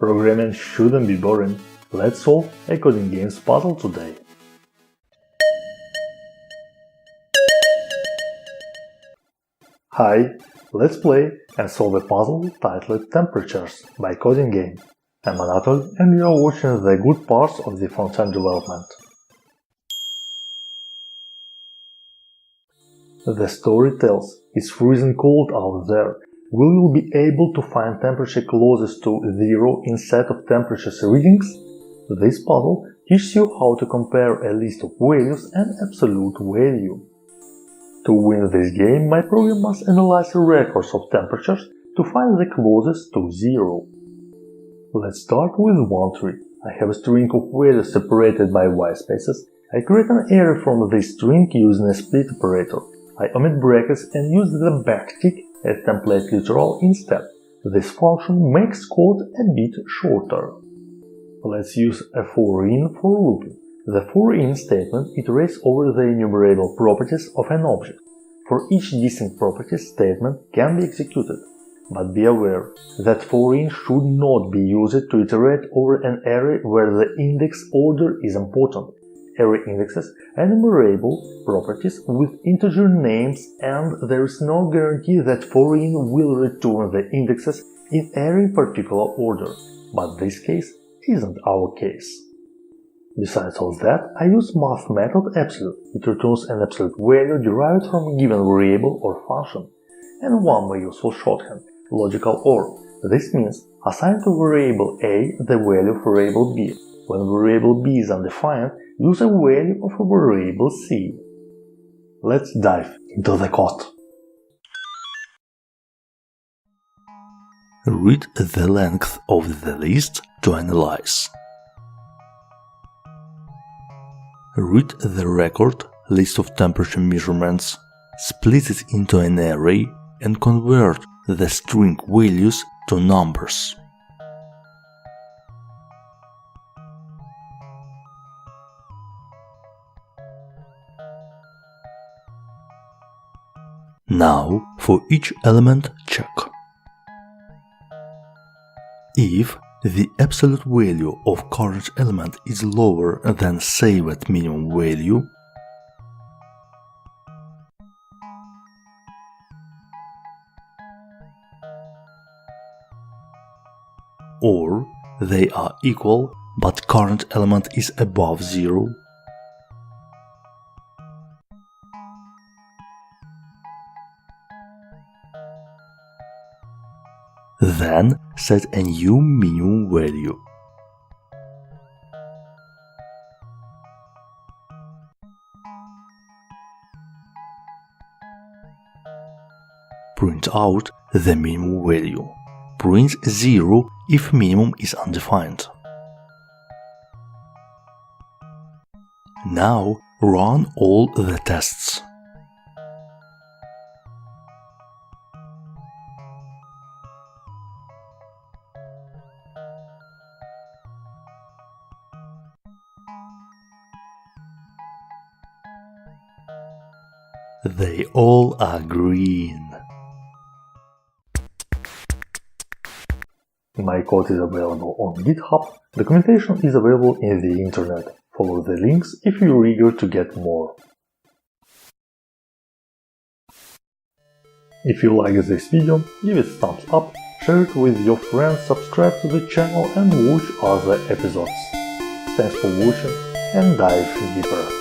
Programming shouldn't be boring. Let's solve a coding game's puzzle today. Hi, let's play and solve a puzzle titled Temperatures by Codingame. I'm Anatol and you are watching the good parts of the front-end development. The story tells, it's freezing cold out there. Will you be able to find temperature closest to 0 instead of temperature's readings? This puzzle teaches you how to compare a list of values and absolute value. To win this game, my program must analyze records of temperatures to find the closest to 0. Let's start with one tree. I have a string of values separated by whitespaces. I create an array from this string using a split operator. I omit brackets and use the backtick, a template literal, instead. This function makes code a bit shorter. Let's use a for-in for looping. The for-in statement iterates over the enumerable properties of an object. For each distinct property, statement can be executed. But be aware that for-in should not be used to iterate over an array where the index order is important. Array indexes are enumerable properties with integer names, and there is no guarantee that for-in will return the indexes in any particular order, but this case isn't our case. Besides all that, I use Math.abs. It returns an absolute value derived from a given variable or function. And one more useful shorthand, logical OR. This means assign to variable A the value of variable B. When variable B is undefined, use a value of a variable C. Let's dive into the code. Read the length of the list to analyze. Read the record list of temperature measurements, split it into an array, and convert the string values to numbers. Now, for each element, check. If the absolute value of current element is lower than saved minimum value, or they are equal but current element is above 0, then set a new minimum value. Print out the minimum value. Print 0 if minimum is undefined. Now run all the tests. They all are green. My code is available on Github. Documentation is available in the internet. Follow the links if you're eager to get more. If you like this video, give it a thumbs up, share it with your friends, subscribe to the channel and watch other episodes. Thanks for watching and dive deeper.